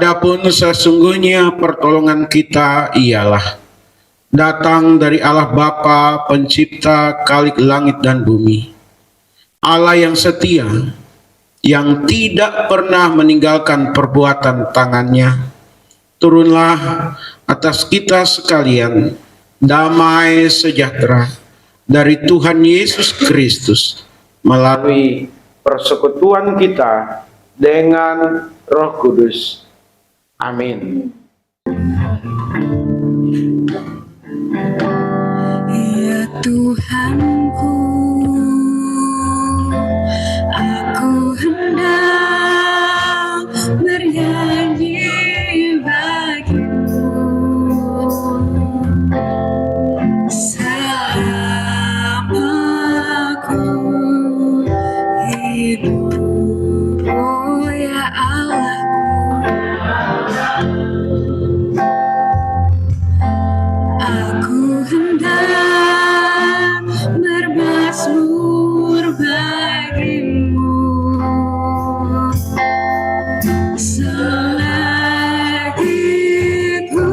Adapun sesungguhnya pertolongan kita ialah datang dari Allah Bapa, pencipta Khalik langit dan bumi. Allah yang setia, yang tidak pernah meninggalkan perbuatan tangannya. Turunlah atas kita sekalian damai sejahtera dari Tuhan Yesus Kristus melalui persekutuan kita dengan Roh Kudus. Amin. Ya Tuhanku, aku hendak bernyanyi bagimu selama aku hidup. Oh ya Aku hendak bermazmur bagimu selagi ku.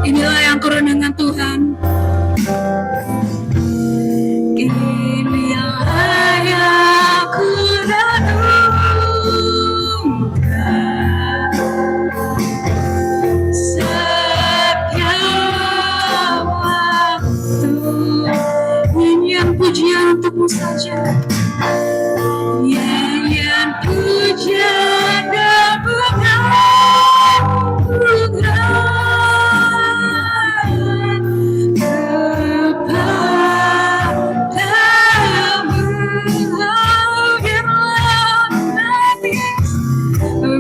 Inilah yang kurang dengan Tuhan. Inilah yang ku renungkan setiap waktu. Nyanyian pujian untukmu saja, nyanyian pujian dan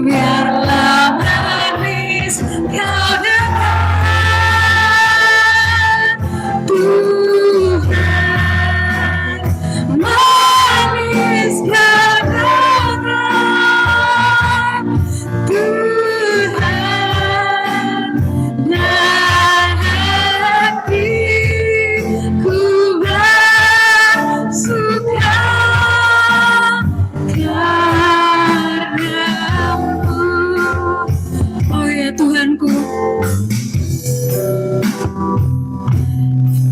biarlah manis kau dengar Tuhan, manis kau dengar Tuhan, dan hatiku bersuka karena-Mu. Oh ya Tuhanku,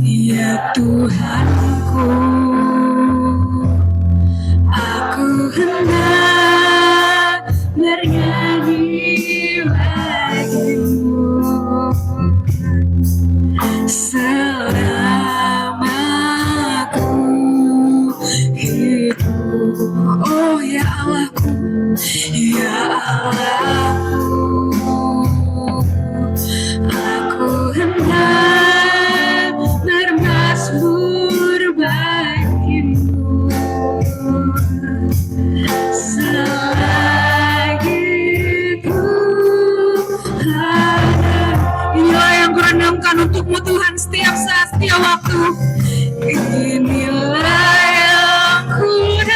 ya Tuhanku, aku hendak bernyanyi bagimu selama aku hidup. Oh ya Allahku, ya Allahku, aku hendak bermazmur bagimu selagi ku ada. Inilah yang kurenungkan untukmu Tuhan setiap saat, setiap waktu. Inilah yang kurenungkan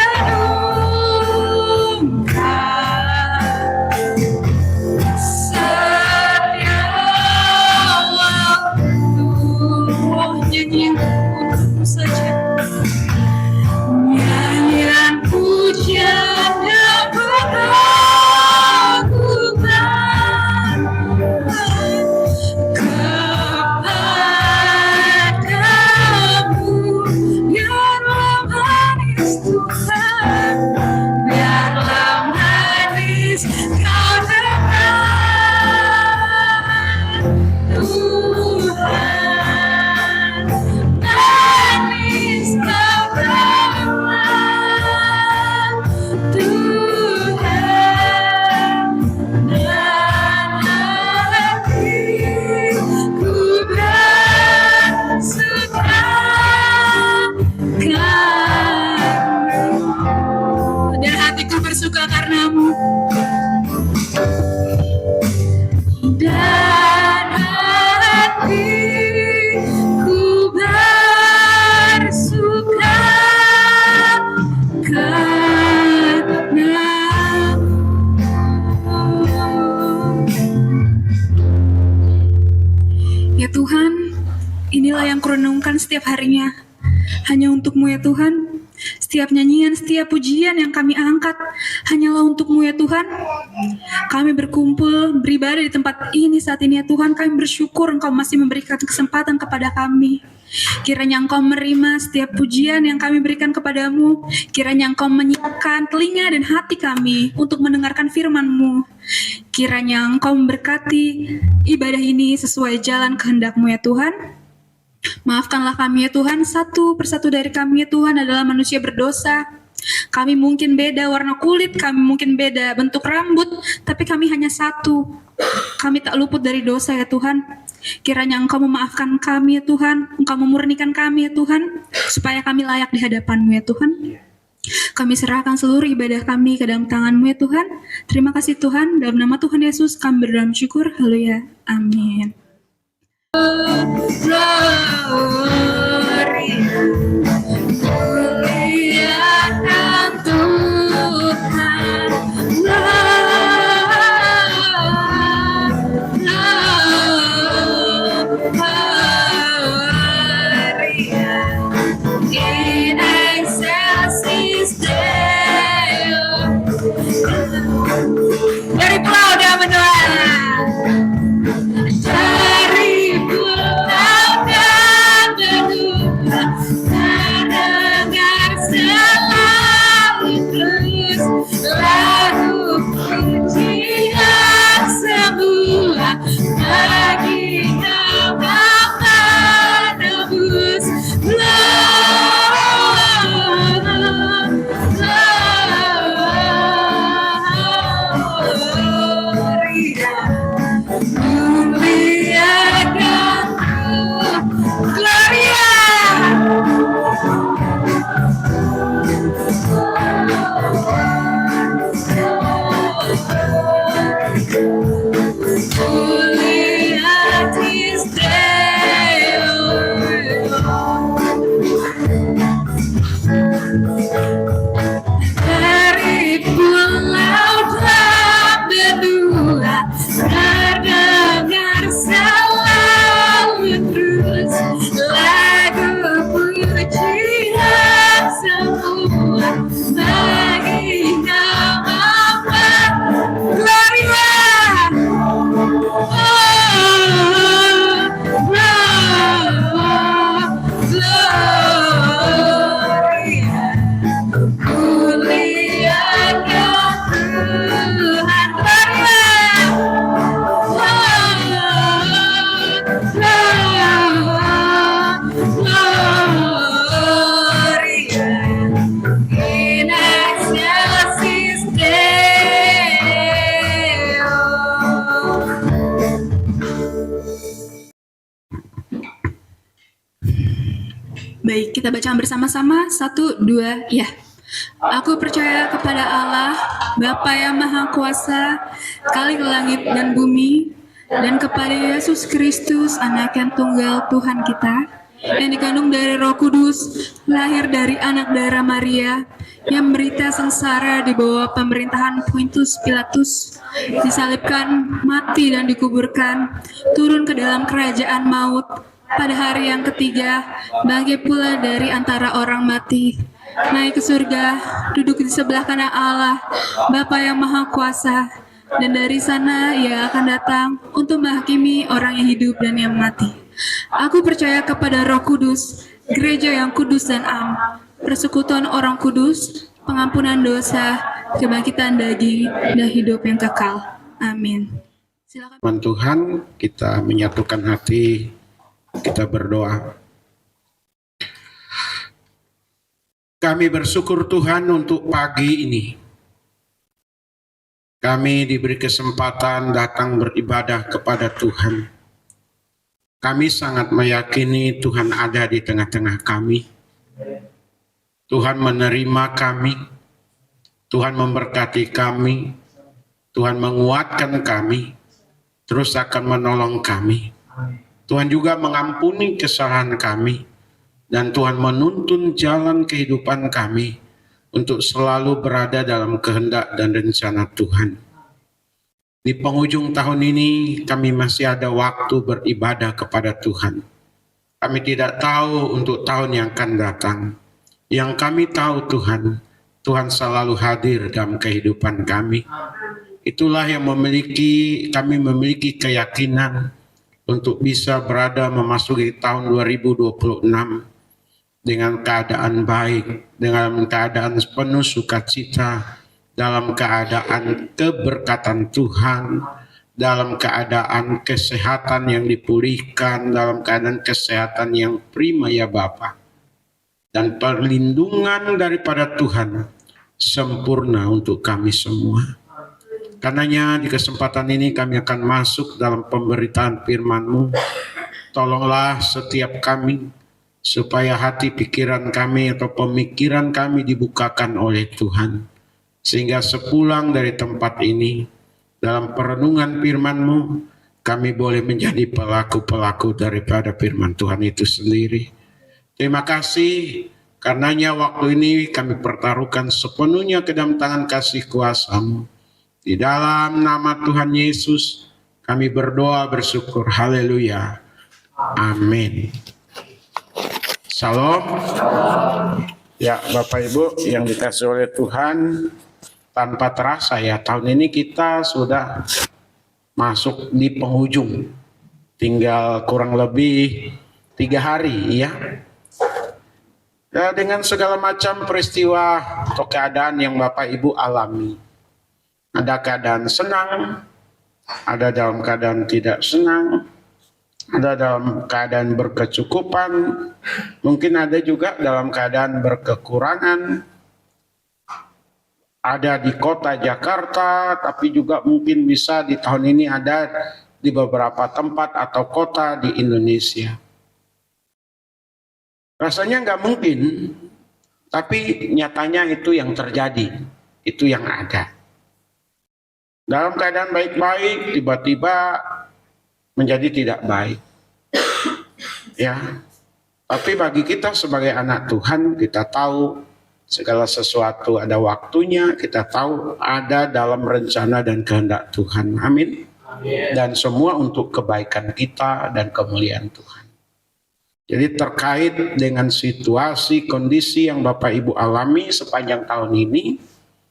setiap waktu. Oh, nyanyian untukmu saja, nyanyian pujian dan pengagungan kepadamu. Biarlah manis Tuhan, biarlah manis kau dengar Tuhan, manis kau dengar Tuhan, dan hatiku bersuka karena-Mu. Dan hatiku bersuka karena-Mu. Dan hatiku bersuka karena-Mu. Ya Tuhan, inilah yang kurenungkan setiap harinya, hanya untuk-Mu ya Tuhan. Setiap nyanyian, setiap pujian yang kami angkat hanyalah untuk-Mu ya Tuhan. Kami berkumpul, beribadah di tempat ini saat ini ya Tuhan. Kami bersyukur Engkau masih memberikan kesempatan kepada kami. Kiranya Engkau menerima setiap pujian yang kami berikan kepadamu. Kiranya Engkau menyiapkan telinga dan hati kami untuk mendengarkan firman-Mu. Kiranya Engkau memberkati ibadah ini sesuai jalan kehendak-Mu ya Tuhan. Maafkanlah kami ya Tuhan, satu persatu dari kami ya Tuhan adalah manusia berdosa. Kami mungkin beda warna kulit, kami mungkin beda bentuk rambut, tapi kami hanya satu. Kami tak luput dari dosa ya Tuhan. Kiranya Engkau memaafkan kami ya Tuhan, Engkau memurnikan kami ya Tuhan, supaya kami layak di hadapan-Mu ya Tuhan. Kami serahkan seluruh ibadah kami ke dalam tangan-Mu ya Tuhan. Terima kasih Tuhan, dalam nama Tuhan Yesus kami berdoa syukur. Haleluya. Amin. Muliakan Tuhan, in excelsis Deo. Dari pulau Damenua, dari pulau Damenua, terdengar selalu terus lagu pujian semula bagi nama penebus. Dari pulau Damenua terdengar selalu terus lagu pujian semula bagi nama Gloria. In excelsis Deo. Baik, kita bacaan bersama-sama. 1, 2, ya. Aku percaya kepada Allah, Bapa yang Maha Kuasa, Khalik langit dan bumi, dan kepada Yesus Kristus, Anak yang tunggal Tuhan kita, yang dikandung dari Roh Kudus, lahir dari anak darah Maria, yang menderita sengsara di bawah pemerintahan Pontius Pilatus, disalibkan, mati dan dikuburkan, turun ke dalam kerajaan maut, pada hari yang ketiga, bangkit pula dari antara orang mati, naik ke surga, duduk di sebelah kanan Allah, Bapa yang Maha Kuasa, dan dari sana Ia akan datang untuk menghakimi orang yang hidup dan yang mati. Aku percaya kepada Roh Kudus, gereja yang kudus dan am, persekutuan orang kudus, pengampunan dosa, kebangkitan daging, dan hidup yang kekal. Amin. Silakan. Tuhan Tuhan, kita menyatukan hati, kita berdoa. Kami bersyukur Tuhan untuk pagi ini. Kami diberi kesempatan datang beribadah kepada Tuhan. Kami sangat meyakini Tuhan ada di tengah-tengah kami. Tuhan menerima kami. Tuhan memberkati kami. Tuhan menguatkan kami. Terus akan menolong kami. Tuhan juga mengampuni kesalahan kami, dan Tuhan menuntun jalan kehidupan kami untuk selalu berada dalam kehendak dan rencana Tuhan. Di penghujung tahun ini kami masih ada waktu beribadah kepada Tuhan. Kami tidak tahu untuk tahun yang akan datang. Yang kami tahu Tuhan, Tuhan selalu hadir dalam kehidupan kami. Itulah yang kami memiliki keyakinan untuk bisa berada memasuki tahun 2026 dengan keadaan baik, dengan keadaan penuh sukacita, dalam keadaan keberkatan Tuhan, dalam keadaan kesehatan yang dipulihkan, dalam keadaan kesehatan yang prima ya Bapa. Dan perlindungan daripada Tuhan sempurna untuk kami semua. Karenanya di kesempatan ini kami akan masuk dalam pemberitaan firman-Mu. Tolonglah setiap kami supaya hati pikiran kami atau pemikiran kami dibukakan oleh Tuhan. Sehingga sepulang dari tempat ini, dalam perenungan firman-Mu, kami boleh menjadi pelaku-pelaku daripada firman Tuhan itu sendiri. Terima kasih, karenanya waktu ini kami pertaruhkan sepenuhnya ke dalam tangan kasih kuasa-Mu. Di dalam nama Tuhan Yesus, kami berdoa bersyukur. Haleluya. Amin. Salam. Ya, Bapak Ibu yang dikasih oleh Tuhan, tanpa terasa ya, tahun ini kita sudah masuk di penghujung. Tinggal kurang lebih 3 hari ya. Dengan segala macam peristiwa atau keadaan yang Bapak Ibu alami. Ada keadaan senang, ada dalam keadaan tidak senang, ada dalam keadaan berkecukupan, mungkin ada juga dalam keadaan berkekurangan, ada di kota Jakarta, tapi juga mungkin bisa di tahun ini ada di beberapa tempat atau kota di Indonesia. Rasanya nggak mungkin, tapi nyatanya itu yang terjadi, itu yang ada. Dalam keadaan baik-baik, tiba-tiba menjadi tidak baik. Ya, tapi bagi kita sebagai anak Tuhan, kita tahu segala sesuatu ada waktunya, kita tahu ada dalam rencana dan kehendak Tuhan. Amin. Amin. Dan semua untuk kebaikan kita dan kemuliaan Tuhan. Jadi terkait dengan situasi, kondisi yang Bapak Ibu alami sepanjang tahun ini,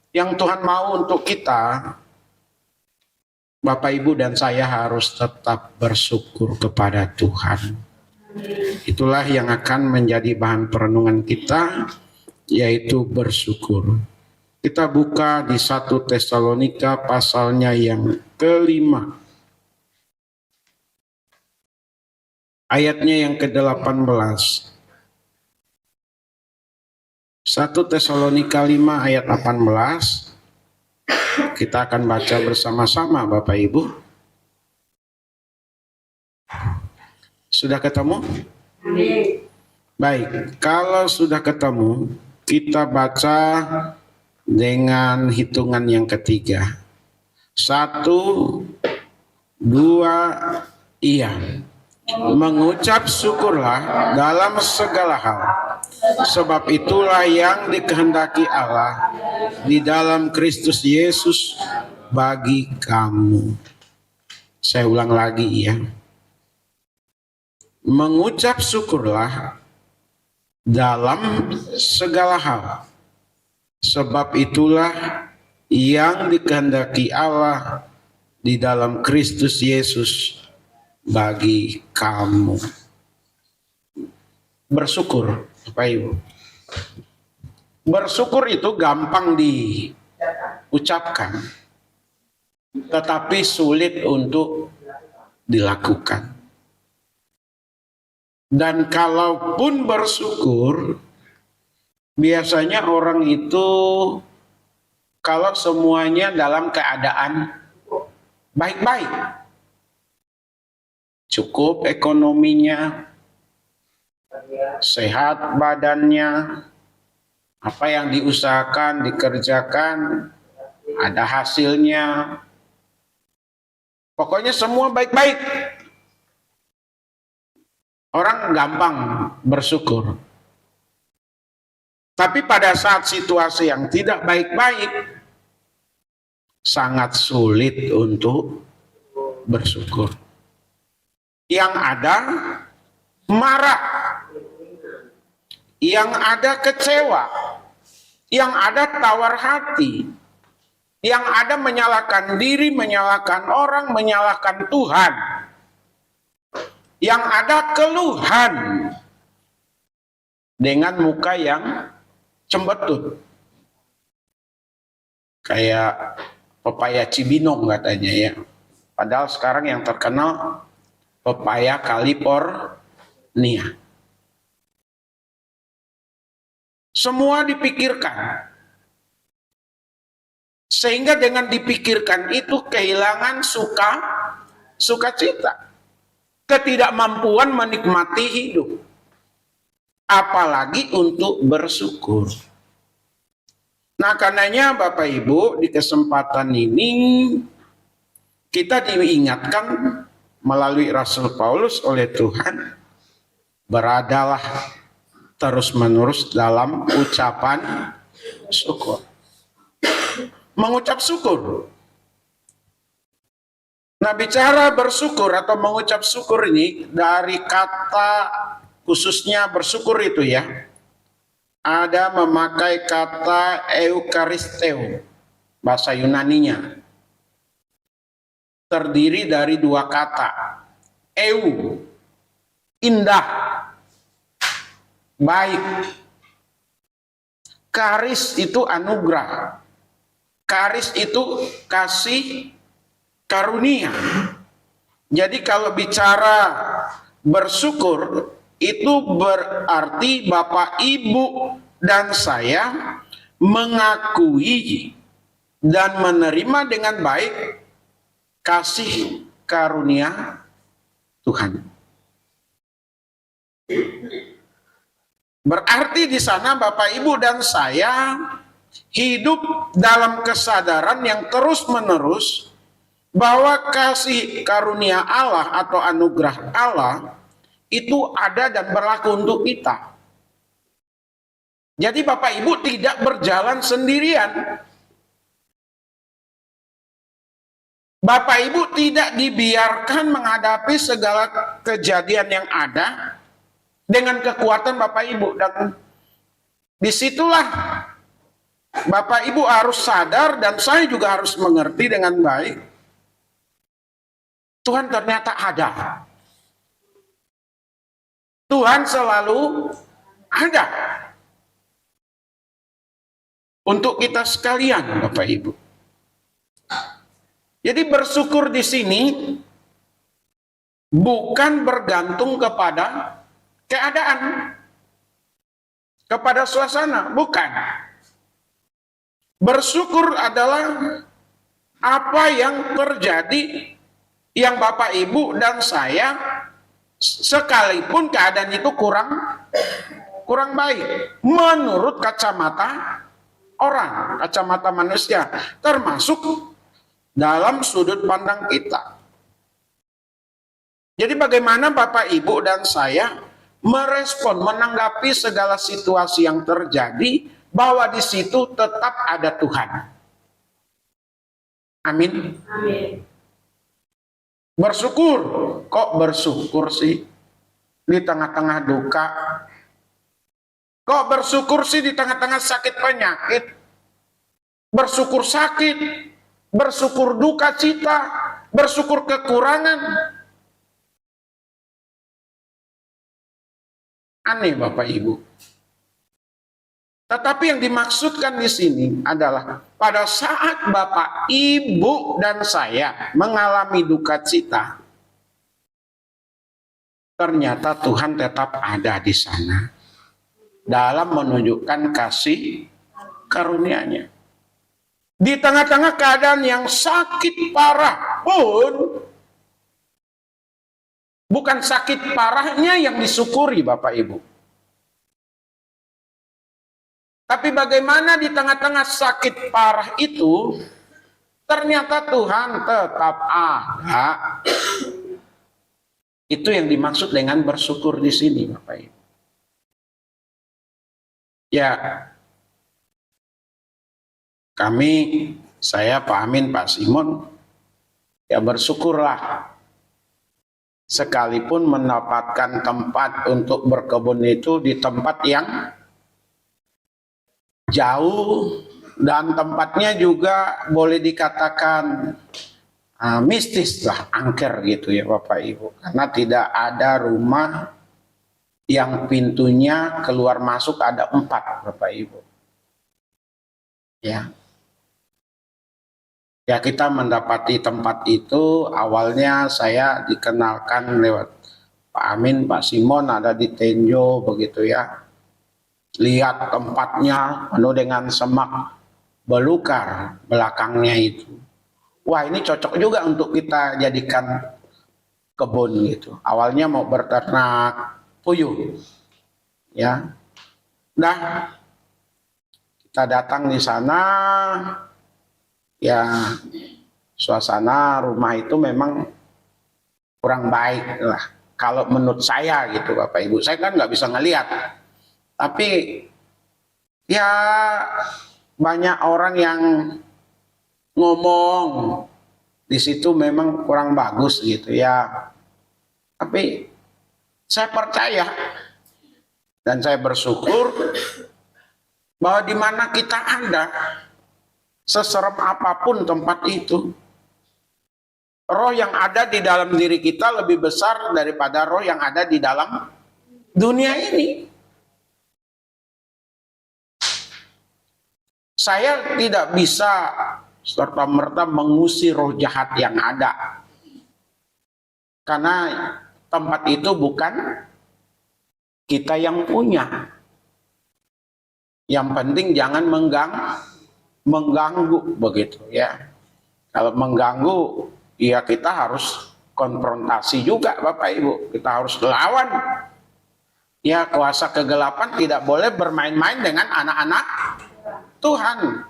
yang Tuhan mau untuk kita, Bapak Ibu dan saya harus tetap bersyukur kepada Tuhan. Itulah yang akan menjadi bahan perenungan kita, yaitu bersyukur. Kita buka di 1 Tesalonika pasalnya yang ke-5. Ayatnya yang ke-18. 1 Tesalonika 5 ayat 18. Kita akan baca bersama-sama Bapak Ibu. Sudah ketemu? Baik, kalau sudah ketemu, kita baca dengan hitungan yang ketiga. 1, 2, iya. Mengucap syukurlah dalam segala hal, sebab itulah yang dikehendaki Allah di dalam Kristus Yesus bagi kamu. Saya ulang lagi ya. Mengucap syukurlah dalam segala hal, sebab itulah yang dikehendaki Allah di dalam Kristus Yesus bagi kamu. Bersyukur, Bapak Ibu. Bersyukur itu gampang diucapkan, tetapi sulit untuk dilakukan. Dan kalaupun bersyukur, biasanya orang itu kalau semuanya dalam keadaan baik-baik, cukup ekonominya, sehat badannya, apa yang diusahakan, dikerjakan, ada hasilnya. Pokoknya semua baik-baik. Orang gampang bersyukur. Tapi pada saat situasi yang tidak baik-baik, sangat sulit untuk bersyukur. Yang ada marah. yang ada kecewa, yang ada tawar hati, yang ada menyalahkan diri, menyalahkan orang, menyalahkan Tuhan, yang ada keluhan dengan muka yang cembetut, kayak pepaya Cibinong katanya ya. Padahal sekarang yang terkenal pepaya California. Semua dipikirkan. Sehingga dengan dipikirkan itu kehilangan sukacita. Ketidakmampuan menikmati hidup. Apalagi untuk bersyukur. Nah, karenanya Bapak Ibu, di kesempatan ini kita diingatkan melalui Rasul Paulus oleh Tuhan, beradalah terus-menerus dalam ucapan syukur. Mengucap syukur. Nah, bicara bersyukur atau mengucap syukur ini dari kata khususnya bersyukur itu ya, ada memakai kata eukaristeo, bahasa Yunaninya. Terdiri dari dua kata. Eu, indah, baik. Karis itu anugerah. Karis itu kasih karunia. Jadi kalau bicara bersyukur, itu berarti Bapak, Ibu, dan saya mengakui dan menerima dengan baik kasih karunia Tuhan. Berarti di sana Bapak, Ibu, dan saya hidup dalam kesadaran yang terus-menerus bahwa kasih karunia Allah atau anugerah Allah itu ada dan berlaku untuk kita. Jadi Bapak Ibu tidak berjalan sendirian. Bapak Ibu tidak dibiarkan menghadapi segala kejadian yang ada dengan kekuatan Bapak Ibu. Dan disitulah Bapak Ibu harus sadar dan saya juga harus mengerti dengan baik. Tuhan ternyata ada. Tuhan selalu ada. Untuk kita sekalian Bapak Ibu. Jadi bersyukur di sini bukan bergantung kepada keadaan, kepada suasana, bukan. Bersyukur adalah apa yang terjadi, yang Bapak Ibu dan saya sekalipun keadaan itu kurang baik menurut kacamata orang, kacamata manusia, termasuk dalam sudut pandang kita. Jadi bagaimana Bapak Ibu dan saya merespon, menanggapi segala situasi yang terjadi, bahwa di situ tetap ada Tuhan. Amin. Amin. Bersyukur, kok bersyukur sih di tengah-tengah duka? Kok bersyukur sih di tengah-tengah sakit penyakit? Bersyukur sakit, bersyukur duka cita, bersyukur kekurangan. Aneh Bapak Ibu. Tetapi yang dimaksudkan di sini adalah pada saat Bapak, Ibu, dan saya mengalami duka cita, ternyata Tuhan tetap ada di sana dalam menunjukkan kasih karunia-Nya. Di tengah-tengah keadaan yang sakit parah pun, bukan sakit parahnya yang disyukuri Bapak Ibu. Tapi bagaimana di tengah-tengah sakit parah itu, ternyata Tuhan tetap ada. Itu yang dimaksud dengan bersyukur di sini, Bapak Ibu. Ya, kami, saya, Pak Amin, Pak Simon, ya bersyukurlah sekalipun mendapatkan tempat untuk berkebun itu di tempat yang jauh, dan tempatnya juga boleh dikatakan mistis lah, angker gitu ya Bapak Ibu, karena tidak ada rumah yang pintunya keluar masuk ada 4 Bapak Ibu. Ya, kita mendapati tempat itu awalnya saya dikenalkan lewat Pak Amin, Pak Simon ada di Tenjo begitu ya. Lihat tempatnya penuh dengan semak belukar belakangnya itu. Wah, ini cocok juga untuk kita jadikan kebun gitu. Awalnya mau berternak puyuh. Ya. Nah, kita datang di sana, ya suasana rumah itu memang kurang baik lah. Kalau menurut saya gitu Bapak Ibu, saya kan nggak bisa ngelihat. Tapi ya banyak orang yang ngomong di situ memang kurang bagus gitu ya. Tapi saya percaya dan saya bersyukur bahwa di mana kita ada, seserem apapun tempat itu, roh yang ada di dalam diri kita lebih besar daripada roh yang ada di dalam dunia ini. Saya tidak bisa serta-merta mengusir roh jahat yang ada. Karena tempat itu bukan kita yang punya. Yang penting jangan mengganggu begitu ya. Kalau mengganggu, ya kita harus konfrontasi juga Bapak Ibu. Kita harus lawan. Ya, kuasa kegelapan tidak boleh bermain-main dengan anak-anak Tuhan.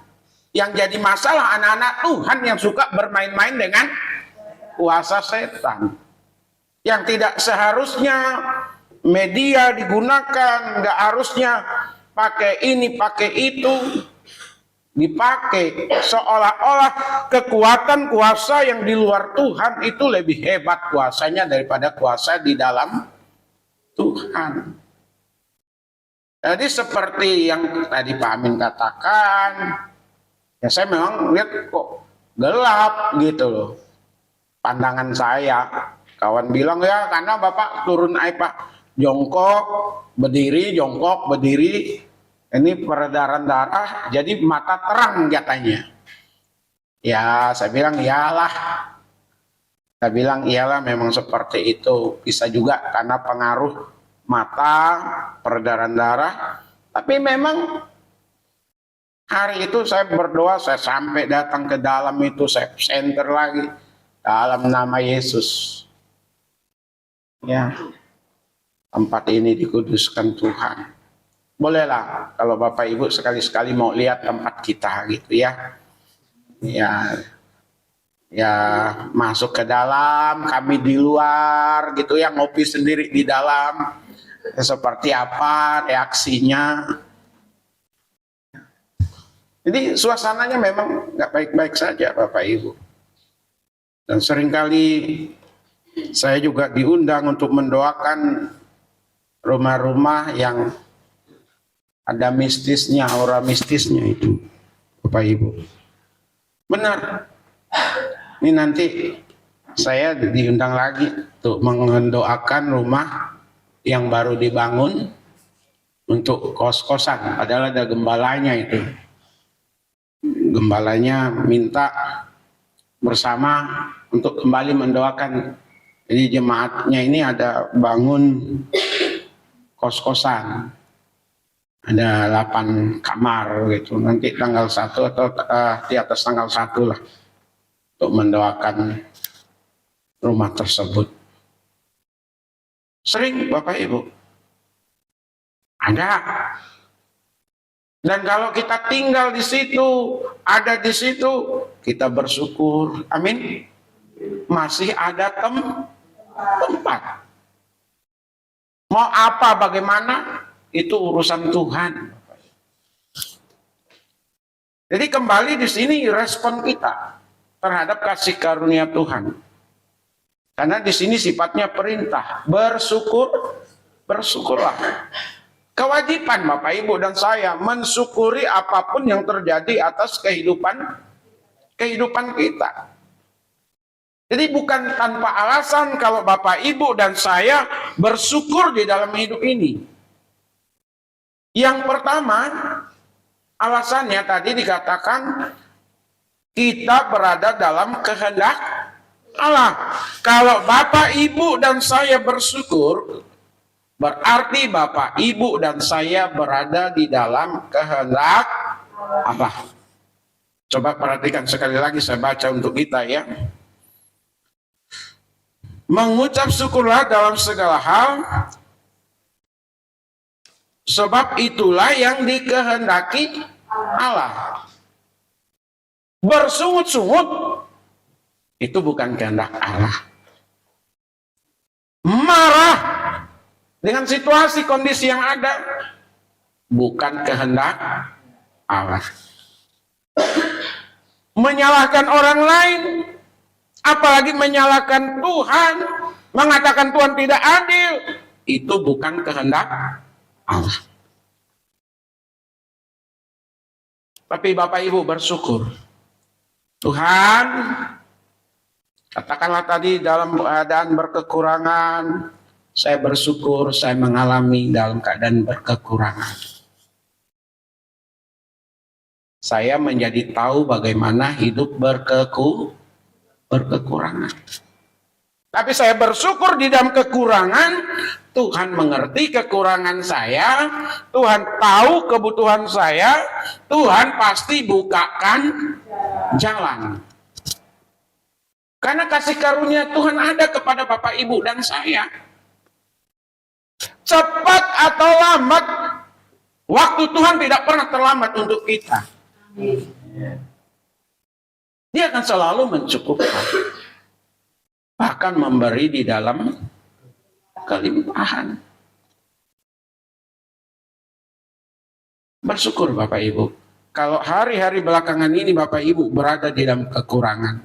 Yang jadi masalah anak-anak Tuhan yang suka bermain-main dengan kuasa setan. Yang tidak seharusnya media digunakan, nggak harusnya pakai ini, pakai itu, dipakai seolah-olah kekuatan kuasa yang di luar Tuhan itu lebih hebat kuasanya daripada kuasa di dalam Tuhan. Jadi seperti yang tadi Pak Amin katakan, ya saya memang lihat kok gelap gitu loh pandangan saya. Kawan bilang ya karena Bapak turun Pak jongkok berdiri, jongkok berdiri, ini peredaran darah jadi mata terang katanya. Ya saya bilang iyalah, memang seperti itu, bisa juga karena pengaruh mata, peredaran darah. Tapi memang hari itu saya berdoa, saya sampai datang ke dalam itu, saya center lagi dalam nama Yesus. Ya, tempat ini dikuduskan Tuhan. Bolehlah kalau Bapak Ibu sekali-sekali mau lihat tempat kita gitu ya. Ya masuk ke dalam, kami di luar gitu ya, ngopi sendiri di dalam. Seperti apa reaksinya. Jadi suasananya memang nggak baik-baik saja Bapak Ibu. Dan seringkali saya juga diundang untuk mendoakan rumah-rumah yang ada mistisnya, aura mistisnya itu Bapak Ibu. Benar. Ini nanti saya diundang lagi untuk mendoakan rumah yang baru dibangun untuk kos-kosan, padahal ada gembalanya itu. Gembalanya minta bersama untuk kembali mendoakan. Jadi jemaatnya ini ada bangun kos-kosan. Ada 8 kamar gitu. Nanti tanggal 1 atau di atas tanggal 1 lah untuk mendoakan rumah tersebut. Sering Bapak Ibu ada. Dan kalau kita tinggal di situ, ada di situ, kita bersyukur. Amin. Masih ada tempat. Mau apa bagaimana itu urusan Tuhan. Jadi kembali di sini respon kita terhadap kasih karunia Tuhan. Karena di sini sifatnya perintah. Bersyukurlah. Kewajiban Bapak Ibu dan saya mensyukuri apapun yang terjadi atas kehidupan kita. Jadi bukan tanpa alasan kalau Bapak Ibu dan saya bersyukur di dalam hidup ini. Yang pertama, alasannya tadi dikatakan kita berada dalam kehendak Allah. Kalau Bapak Ibu dan saya bersyukur, berarti Bapak Ibu dan saya berada di dalam kehendak Allah. Coba perhatikan sekali lagi, saya baca untuk kita ya. Mengucap syukurlah dalam segala hal, sebab itulah yang dikehendaki Allah. Bersungut-sungut itu bukan kehendak Allah. Marah dengan situasi kondisi yang ada bukan kehendak Allah. Menyalahkan orang lain, apalagi menyalahkan Tuhan, mengatakan Tuhan tidak adil, itu bukan kehendak Allah. Tapi Bapak Ibu bersyukur. Tuhan, katakanlah tadi dalam keadaan berkekurangan, saya bersyukur saya mengalami dalam keadaan berkekurangan. Saya menjadi tahu bagaimana hidup berkekurangan. Tapi saya bersyukur di dalam kekurangan, Tuhan mengerti kekurangan saya, Tuhan tahu kebutuhan saya, Tuhan pasti bukakan jalan. Karena kasih karunia Tuhan ada kepada Bapak Ibu dan saya. Cepat atau lambat, waktu Tuhan tidak pernah terlambat untuk kita. Dia akan selalu mencukupkan. Bahkan memberi di dalam kelimpahan. Bersyukur Bapak Ibu. Kalau hari-hari belakangan ini Bapak Ibu berada di dalam kekurangan,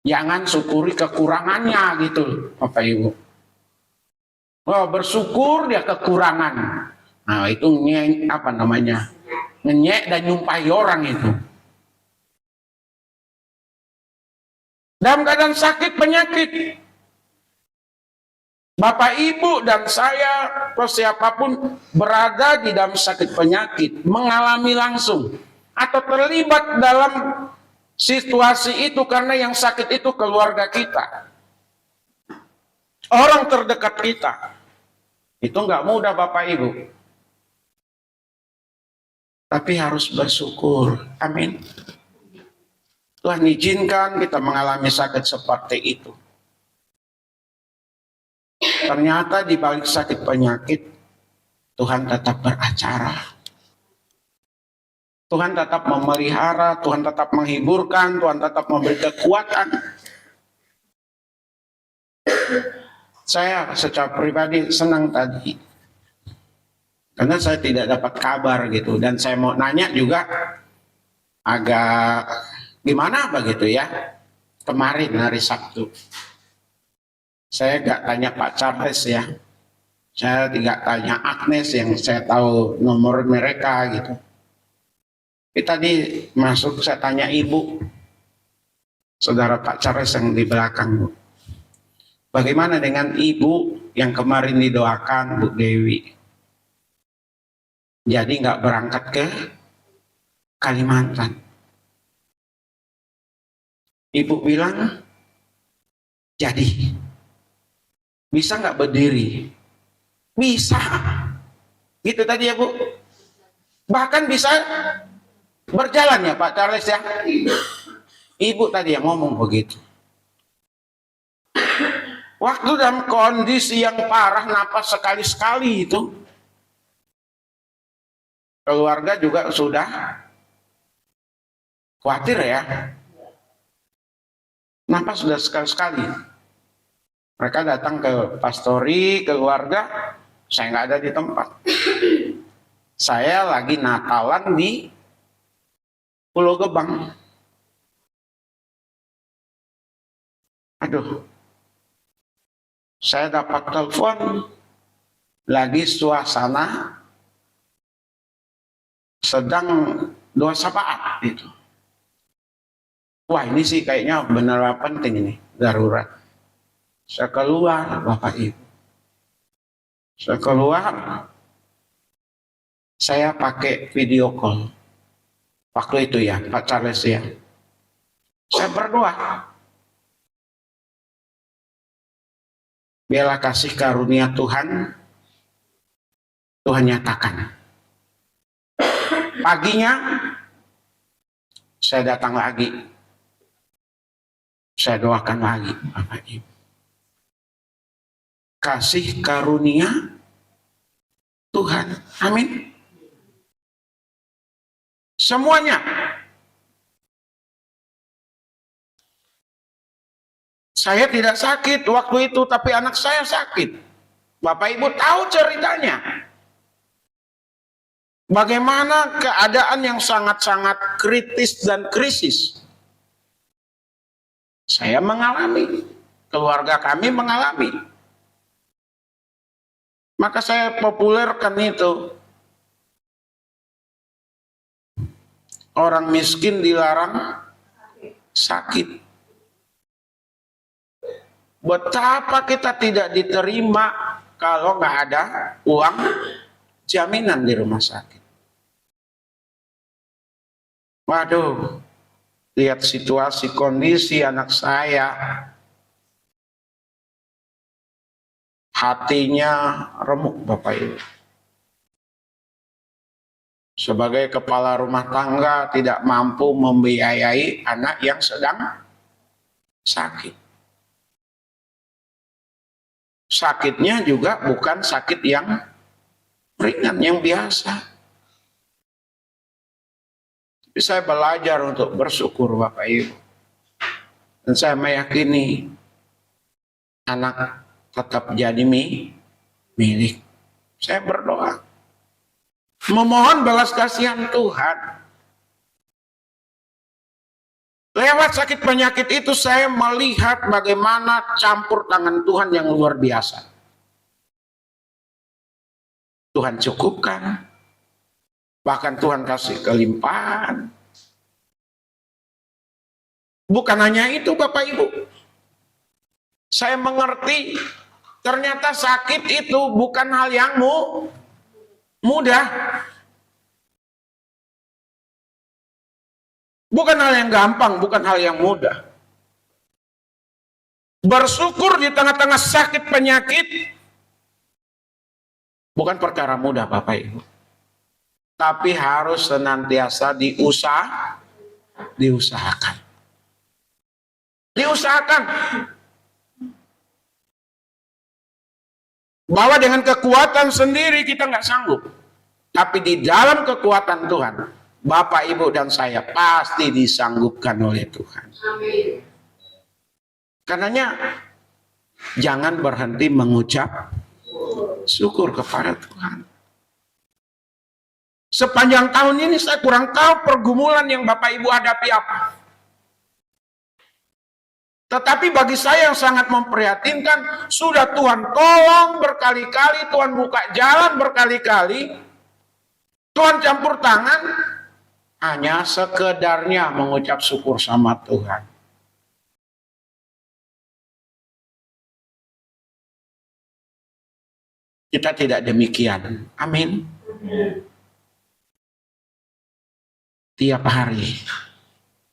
jangan syukuri kekurangannya gitu Bapak Ibu. Oh, bersyukur dia kekurangan. Nah itu apa namanya? Ngenyek dan nyumpahi orang itu. Dalam keadaan sakit penyakit, Bapak Ibu dan saya atau siapapun berada di dalam sakit penyakit, mengalami langsung atau terlibat dalam situasi itu karena yang sakit itu keluarga kita, orang terdekat kita. Itu nggak mudah Bapak Ibu. Tapi harus bersyukur. Amin. Tuhan izinkan kita mengalami sakit seperti itu. Ternyata di balik sakit penyakit, Tuhan tetap beracara. Tuhan tetap memelihara, Tuhan tetap menghiburkan, Tuhan tetap memberi kekuatan. Saya secara pribadi senang tadi. Karena saya tidak dapat kabar gitu. Dan saya mau nanya juga agak gimana begitu ya. Kemarin hari Sabtu. Saya gak tanya Pak Charles ya. Saya tidak tanya Agnes yang saya tahu nomor mereka gitu. Tapi tadi masuk saya tanya Ibu. Saudara Pak Charles yang di belakang Bu. Bagaimana dengan Ibu yang kemarin didoakan Bu Dewi? Jadi nggak berangkat ke Kalimantan. Ibu bilang, jadi bisa nggak berdiri? Bisa. Gitu tadi ya Bu. Bahkan bisa berjalan ya Pak Charles ya. Ibu tadi yang ngomong begitu. Waktu dalam kondisi yang parah, napas sekali-sekali itu, keluarga juga sudah khawatir ya. Napas sudah sekali-sekali. Mereka datang ke pastori, keluarga, saya nggak ada di tempat. Saya lagi Natalan di Pulau Gebang. Aduh, saya dapat telepon lagi suasana sedang doa syafaat itu. Wah, ini sih kayaknya benar penting ini, darurat. Saya keluar, Bapak Ibu. Saya keluar, saya pakai video call. Waktu itu ya, Pak Charles ya. Saya berdoa. Biarlah kasih karunia Tuhan nyatakan. Paginya, saya datang lagi. Saya doakan lagi, Bapak Ibu. Kasih karunia Tuhan. Amin. Semuanya. Saya tidak sakit waktu itu, tapi anak saya sakit. Bapak Ibu tahu ceritanya. Bagaimana keadaan yang sangat-sangat kritis dan krisis. Saya mengalami, keluarga kami mengalami. Maka saya populerkan itu. Orang miskin dilarang sakit. Betapa kita tidak diterima kalau nggak ada uang jaminan di rumah sakit. Waduh, lihat situasi kondisi anak saya. Hatinya remuk, Bapak Ibu. Sebagai kepala rumah tangga tidak mampu membiayai anak yang sedang sakit. Sakitnya juga bukan sakit yang ringan, yang biasa. Tapi saya belajar untuk bersyukur, Bapak Ibu. Dan saya meyakini anak tetap jadi milik. Saya berdoa. Memohon belas kasihan Tuhan. Lewat sakit penyakit itu saya melihat bagaimana campur tangan Tuhan yang luar biasa. Tuhan cukupkan. Bahkan Tuhan kasih kelimpahan. Bukan hanya itu Bapak Ibu. Saya mengerti ternyata sakit itu bukan hal yang mudah. Bukan hal yang gampang, bukan hal yang mudah. Bersyukur di tengah-tengah sakit penyakit bukan perkara mudah Bapak Ibu. Tapi harus senantiasa diusahakan. Diusahakan. Bahwa dengan kekuatan sendiri kita nggak sanggup. Tapi di dalam kekuatan Tuhan, Bapak, Ibu, dan saya pasti disanggupkan oleh Tuhan. Amin. Karenanya, jangan berhenti mengucap syukur kepada Tuhan. Sepanjang tahun ini saya kurang tahu pergumulan yang Bapak Ibu hadapi apa. Tetapi bagi saya yang sangat memprihatinkan, sudah Tuhan tolong berkali-kali, Tuhan buka jalan berkali-kali, Tuhan campur tangan, hanya sekedarnya mengucap syukur sama Tuhan. Kita tidak demikian. Amin. Tiap hari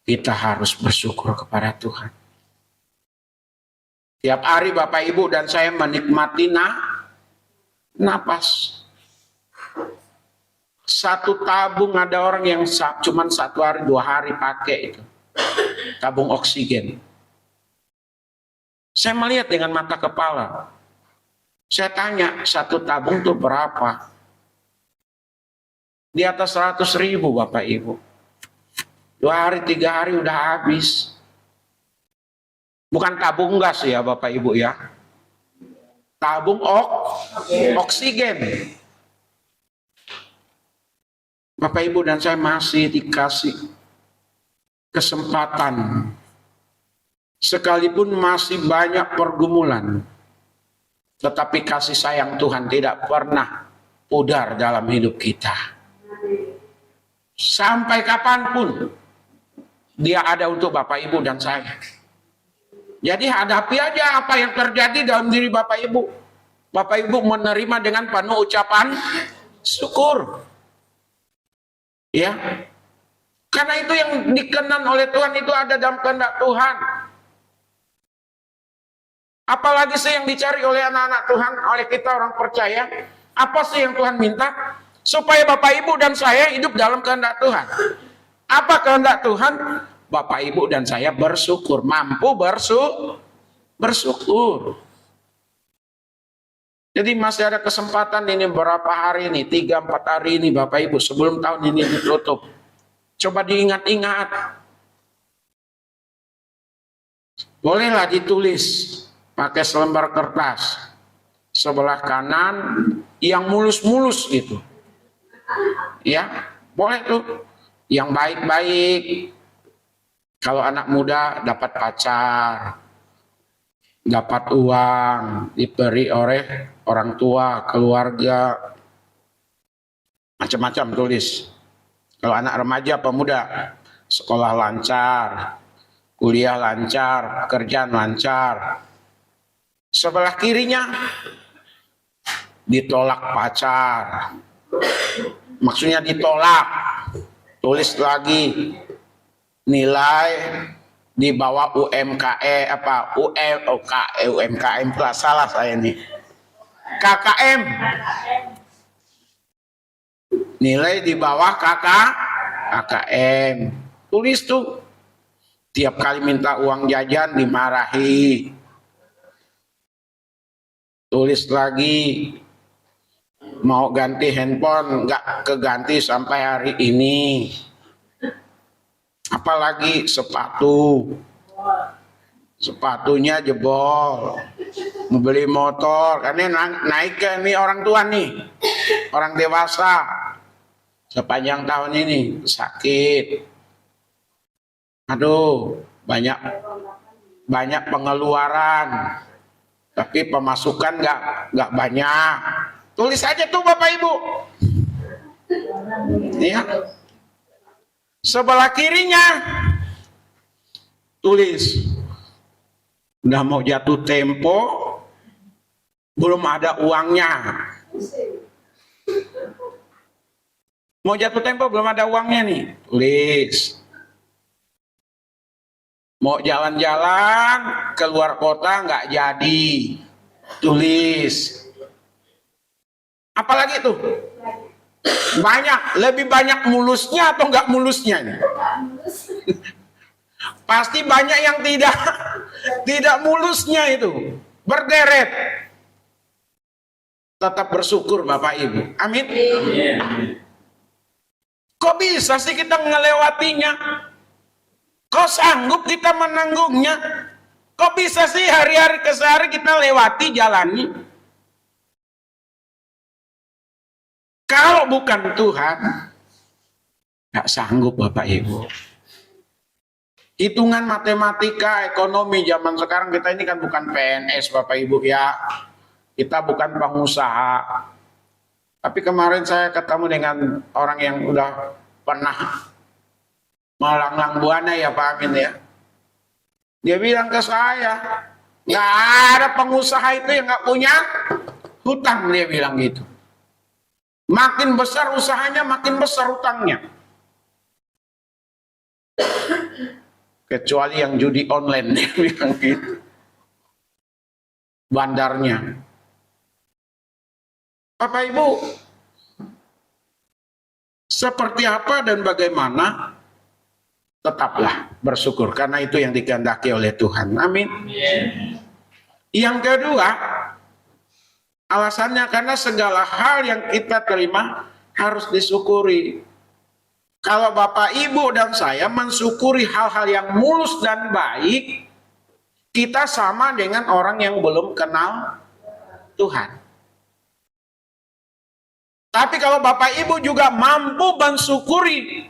kita harus bersyukur kepada Tuhan. Tiap hari Bapak Ibu dan saya menikmati napas. Satu tabung ada orang yang cuma 1 hari 2 hari pakai itu. Tabung oksigen. Saya melihat dengan mata kepala. Saya tanya, satu tabung itu berapa? Di atas 100.000 Bapak Ibu. 2 hari 3 hari udah habis. Bukan tabung gas ya Bapak Ibu ya. Tabung oksigen. Bapak Ibu dan saya masih dikasih kesempatan sekalipun masih banyak pergumulan, tetapi kasih sayang Tuhan tidak pernah pudar dalam hidup kita. Sampai kapanpun Dia ada untuk Bapak Ibu dan saya. Jadi hadapi aja apa yang terjadi dalam diri Bapak Ibu. Bapak Ibu menerima dengan penuh ucapan syukur. Ya. Karena itu yang dikenan oleh Tuhan itu ada dalam kehendak Tuhan. Apalagi sih yang dicari oleh anak-anak Tuhan, oleh kita orang percaya. Apa sih yang Tuhan minta? Supaya Bapak Ibu dan saya hidup dalam kehendak Tuhan. Apa kehendak Tuhan? Bapak Ibu dan saya bersyukur, mampu bersyukur. Jadi masih ada kesempatan ini berapa hari ini, 3-4 hari ini Bapak Ibu sebelum tahun ini ditutup. Coba diingat-ingat. Bolehlah ditulis pakai selembar kertas. Sebelah kanan yang mulus-mulus gitu. Ya, boleh tuh. Yang baik-baik. Kalau anak muda dapat pacar, dapat uang, diberi oleh orang tua, keluarga, macam-macam tulis. Kalau anak remaja, pemuda, sekolah lancar, kuliah lancar, pekerjaan lancar. Sebelah kirinya, ditolak pacar. Maksudnya ditolak. Tulis lagi, nilai di bawah UMKM pula salah saya nih. KKM. Nilai di bawah KKM. Tulis tuh. Tiap kali minta uang jajan dimarahi. Tulis lagi. Mau ganti handphone nggak keganti sampai hari ini. Apalagi sepatunya jebol, mau beli motor, karena naik ke nih orang tua nih, orang dewasa, sepanjang tahun ini sakit, aduh banyak pengeluaran, tapi pemasukan nggak banyak. Tulis aja tuh Bapak Ibu, ya. Sebelah kirinya tulis, udah mau jatuh tempo, belum ada uangnya. Mau jatuh tempo belum ada uangnya nih, tulis. Mau jalan-jalan keluar kota nggak jadi, tulis. Apalagi tuh? Lebih banyak mulusnya atau enggak mulusnya ini? Pasti banyak yang tidak mulusnya itu, berderet. Tetap bersyukur Bapak Ibu. Amin. Kok bisa sih kita melewatinya? Kok sanggup kita menanggungnya? Kok bisa sih hari-hari ke hari kita lewati jalani? Kalau bukan Tuhan, nggak sanggup Bapak Ibu. Hitungan matematika, ekonomi zaman sekarang kita ini kan bukan PNS Bapak Ibu ya. Kita bukan pengusaha. Tapi kemarin saya ketemu dengan orang yang udah pernah melanglang buana ya Pak Amin ya. Dia bilang ke saya, nggak ada pengusaha itu yang nggak punya hutang, dia bilang gitu. Makin besar usahanya, makin besar hutangnya. Kecuali yang judi online, dia bilang gitu. Bandarnya. Bapak Ibu, seperti apa dan bagaimana, tetaplah bersyukur. Karena itu yang dikehendaki oleh Tuhan. Amin. Yang kedua, alasannya karena segala hal yang kita terima harus disyukuri. Kalau Bapak, Ibu, dan saya mensyukuri hal-hal yang mulus dan baik, kita sama dengan orang yang belum kenal Tuhan. Tapi kalau Bapak Ibu juga mampu mensyukuri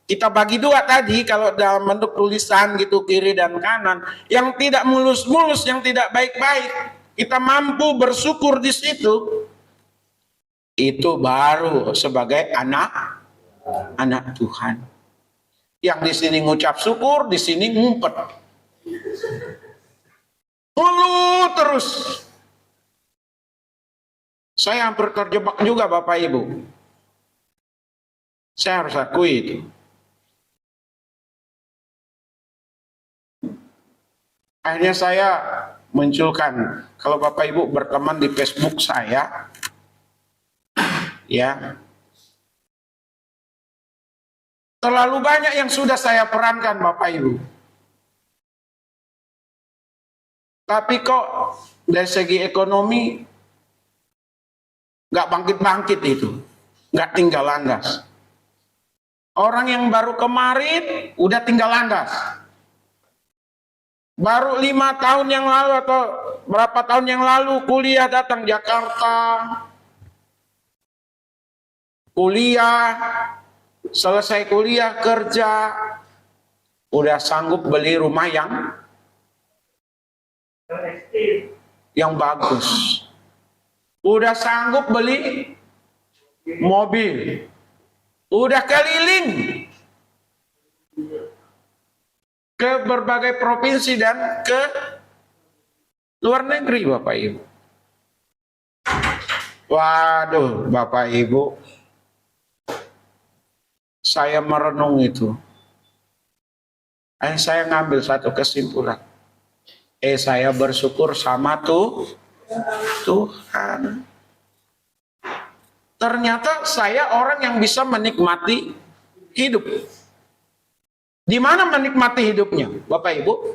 Kita bagi dua tadi, kalau dalam bentuk tulisan gitu kiri dan kanan, yang tidak mulus-mulus, yang tidak baik-baik, kita mampu bersyukur di situ, itu baru sebagai anak Tuhan. Yang di sini ngucap syukur, di sini ngumpet. Mulu terus. Saya hampir terjebak juga Bapak Ibu. Saya harus akui itu. Akhirnya saya munculkan, kalau Bapak Ibu berteman di Facebook saya, ya, terlalu banyak yang sudah saya perankan Bapak Ibu. Tapi kok dari segi ekonomi nggak bangkit-bangkit itu, nggak tinggal landas. Orang yang baru kemarin udah tinggal landas. Baru 5 tahun yang lalu atau berapa tahun yang lalu kuliah datang Jakarta, kuliah, selesai kuliah kerja, udah sanggup beli rumah yang bagus, udah sanggup beli mobil, udah keliling ke berbagai provinsi dan ke luar negeri Bapak Ibu. Waduh Bapak Ibu, saya merenung itu. Saya ngambil satu kesimpulan. Saya bersyukur sama Tuhan. Ternyata saya orang yang bisa menikmati hidup. Di mana menikmati hidupnya, Bapak Ibu?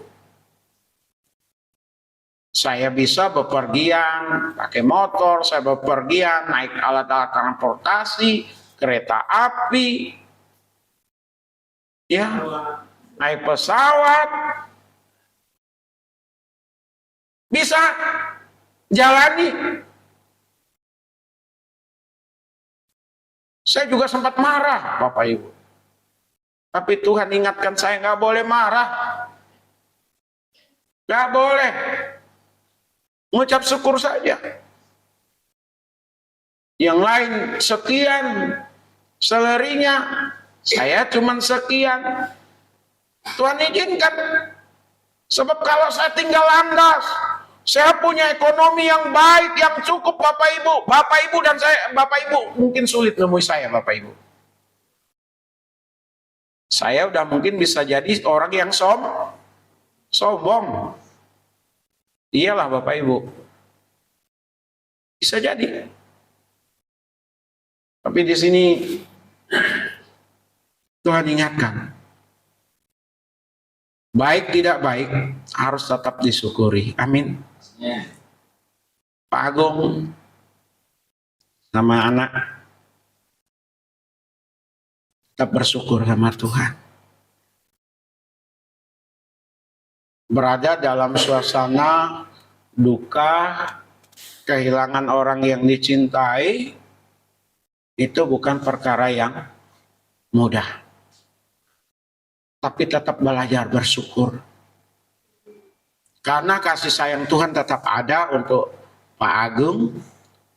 Saya bisa bepergian pakai motor, saya bepergian naik alat-alat transportasi, kereta api, ya, naik pesawat, bisa jalani. Saya juga sempat marah, Bapak Ibu. Tapi Tuhan ingatkan saya nggak boleh marah, nggak boleh, mengucap syukur saja. Yang lain sekian, selerinya, saya cuma sekian. Tuhan izinkan, sebab kalau saya tinggal landas, saya punya ekonomi yang baik, yang cukup Bapak Ibu dan saya, Bapak Ibu mungkin sulit nemui saya Bapak Ibu. Saya udah mungkin bisa jadi orang yang sombong. Iyalah Bapak Ibu. Bisa jadi. Tapi di sini Tuhan ingatkan. Baik tidak baik harus tetap disyukuri. Amin. Pak Agung sama anak tetap bersyukur sama Tuhan. Berada dalam suasana duka, kehilangan orang yang dicintai, itu bukan perkara yang mudah. Tapi tetap belajar bersyukur. Karena kasih sayang Tuhan tetap ada untuk Pak Agung,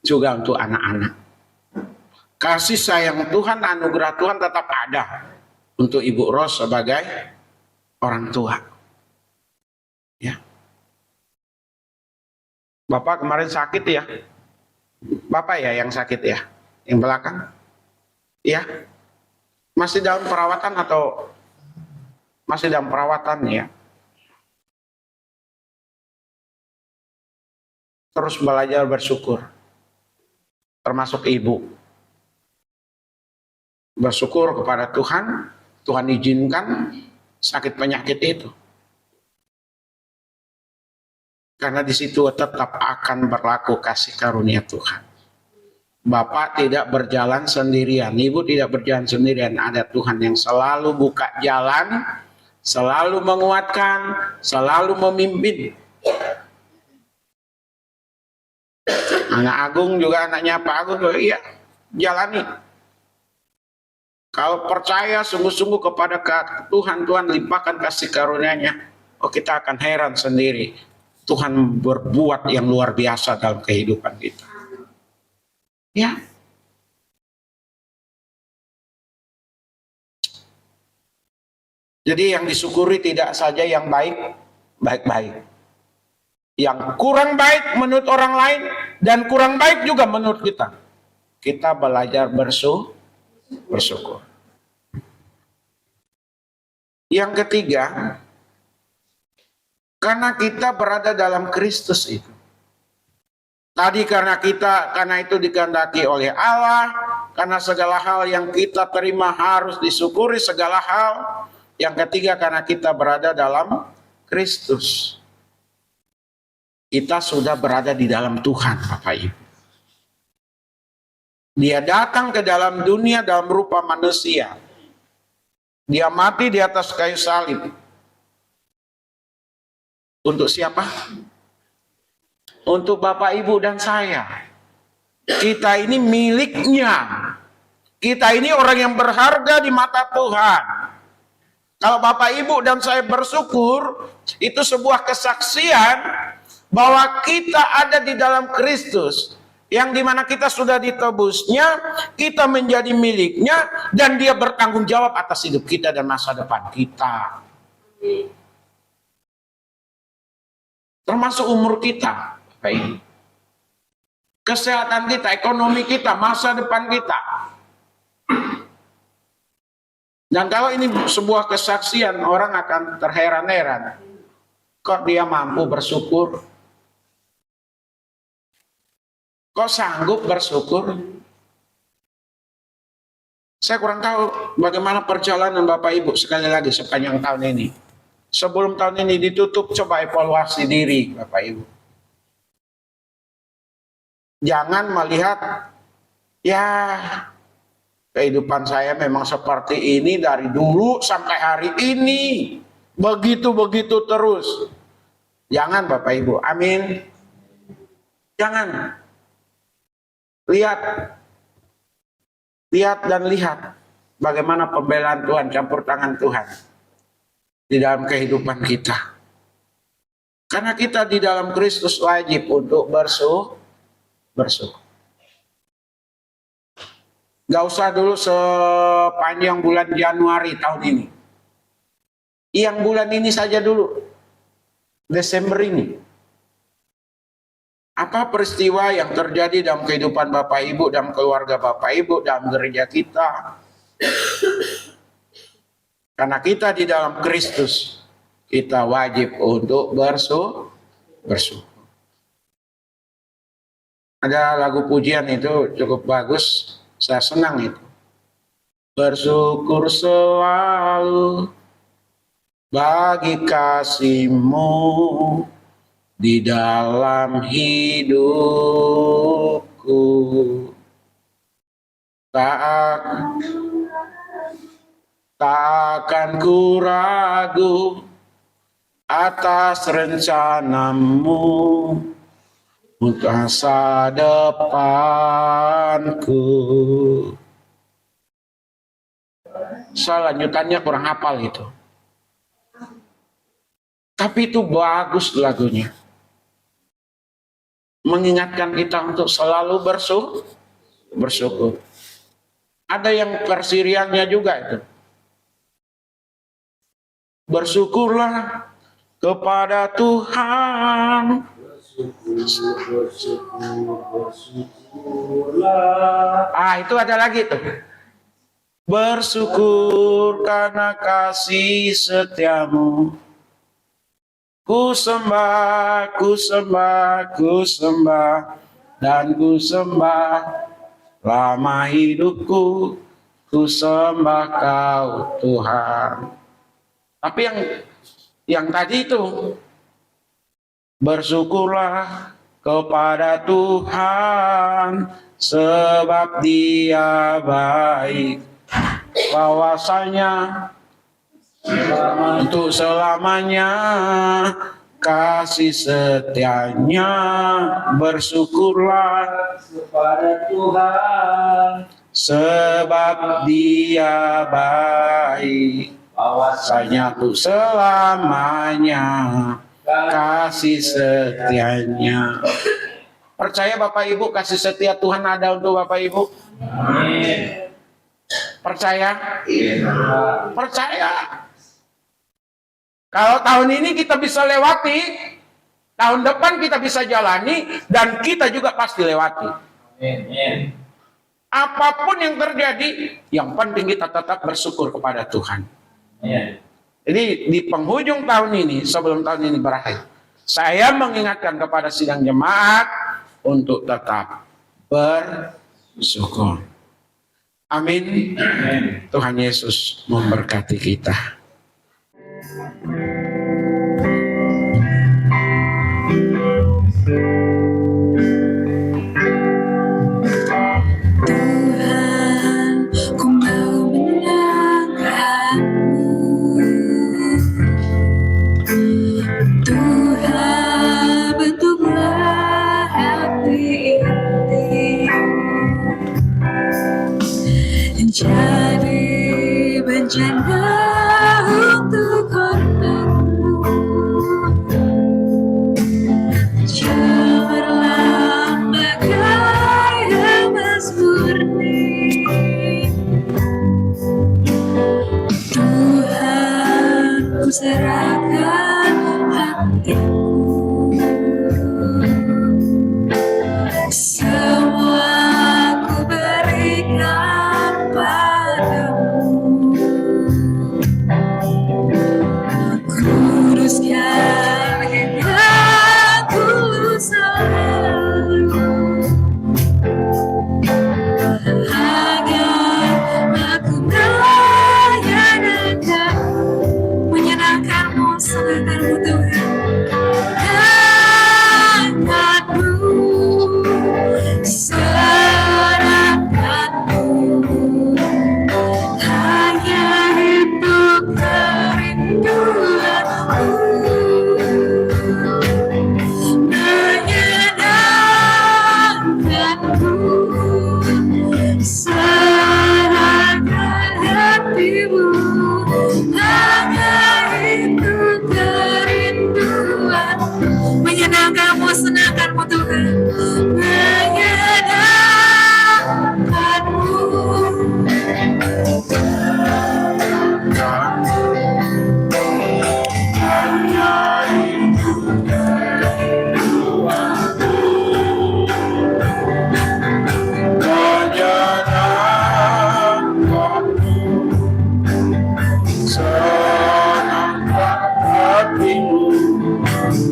juga untuk anak-anak. Kasih sayang Tuhan, anugerah Tuhan tetap ada untuk Ibu Ros sebagai orang tua. Ya. Bapak kemarin sakit ya? Bapak ya yang sakit ya? Yang belakang? Ya. Masih dalam perawatan atau masih dalam perawatan ya? Terus belajar bersyukur. Termasuk ibu. Bersyukur kepada Tuhan, Tuhan izinkan sakit penyakit itu. Karena di situ tetap akan berlaku kasih karunia Tuhan. Bapak tidak berjalan sendirian, Ibu tidak berjalan sendirian. Ada Tuhan yang selalu buka jalan, selalu menguatkan, selalu memimpin. Anak Agung juga anaknya Pak Agung, iya, jalani. Kalau percaya sungguh-sungguh kepada Tuhan, Tuhan limpahkan kasih karunia-Nya. Oh, kita akan heran sendiri. Tuhan berbuat yang luar biasa dalam kehidupan kita. Ya. Jadi yang disyukuri tidak saja yang baik-baik. Yang kurang baik menurut orang lain dan kurang baik juga menurut kita. Kita belajar bersyukur. Yang ketiga, karena kita berada dalam Kristus itu. Tadi karena itu dikehendaki oleh Allah, karena segala hal yang kita terima harus disyukuri segala hal. Yang ketiga, karena kita berada dalam Kristus. Kita sudah berada di dalam Tuhan, Bapak Ibu. Dia datang ke dalam dunia dalam rupa manusia. Dia mati di atas kayu salib. Untuk siapa? Untuk Bapak, Ibu, dan saya. Kita ini miliknya. Kita ini orang yang berharga di mata Tuhan. Kalau Bapak, Ibu, dan saya bersyukur, itu sebuah kesaksian bahwa kita ada di dalam Kristus, yang dimana kita sudah ditebusnya, kita menjadi miliknya, dan dia bertanggung jawab atas hidup kita dan masa depan kita. Termasuk umur kita, Bapak Ibu. Kesehatan kita, ekonomi kita, masa depan kita. Dan kalau ini sebuah kesaksian, orang akan terheran-heran. Kok dia mampu bersyukur? Kok sanggup bersyukur? Saya kurang tahu bagaimana perjalanan Bapak Ibu sekali lagi sepanjang tahun ini. Sebelum tahun ini ditutup, coba evaluasi diri Bapak Ibu. Jangan melihat, ya kehidupan saya memang seperti ini dari dulu sampai hari ini. Begitu-begitu terus. Jangan Bapak Ibu, amin. Jangan. Lihat bagaimana pembelaan Tuhan, campur tangan Tuhan di dalam kehidupan kita. Karena kita di dalam Kristus wajib untuk bersyukur. Gak usah dulu sepanjang bulan Januari tahun ini. Yang bulan ini saja dulu. Desember ini. Apa peristiwa yang terjadi dalam kehidupan Bapak Ibu, dalam keluarga Bapak Ibu, dalam gereja kita. Karena kita di dalam Kristus, kita wajib untuk bersyukur. Ada lagu pujian itu cukup bagus. Saya senang itu. Bersyukur selalu bagi kasih-Mu di dalam hidupku. Takkan ku ragu atas rencana-Mu untuk masa depanku. Selanjutannya kurang hafal itu. Tapi itu bagus lagunya. Mengingatkan kita untuk selalu bersyukur. Ada yang versi Riangnya juga itu. Bersyukurlah kepada Tuhan. Itu ada lagi tuh. Bersyukur karena kasih setiamu. Ku sembah, dan ku sembah. Lama hidupku, ku sembah Kau Tuhan. Tapi yang tadi itu, bersyukurlah kepada Tuhan, sebab Dia baik. Bahwasanya untuk selamanya kasih setianya. Bersyukurlah kepada Tuhan, sebab Dia baik, bahwasanya untuk selamanya kasih setianya. Percaya Bapak Ibu kasih setia Tuhan ada untuk Bapak Ibu? Amin. Percaya? Percaya. Kalau tahun ini kita bisa lewati, tahun depan kita bisa jalani, dan kita juga pasti lewati. Amin. Apapun yang terjadi, yang penting kita tetap bersyukur kepada Tuhan. Amin. Jadi di penghujung tahun ini, sebelum tahun ini berakhir, saya mengingatkan kepada sidang jemaat untuk tetap bersyukur. Amin. Amin. Tuhan Yesus memberkati kita. Tuhan, ku mau menyenangkan-Mu. Tuhan, bentuklah hati ini menjadi bencana untuk hormat-Mu. Cemerlang bagai emas murni. Tuhan, ku serahkan hatiku. Semua ku berikan padamu. Kuduskan hidupku selalu, agar aku menyenangkan-Mu, senangkan-Mu Tuhan. Senangkan-Mu, hanya itu kerinduanku. Menyenangkan-Mu, senangkan hatimu, hanya itu kerinduanku. Menyenangkan-Mu, senangkan-Mu Tuhan. Menyenangkan-Mu.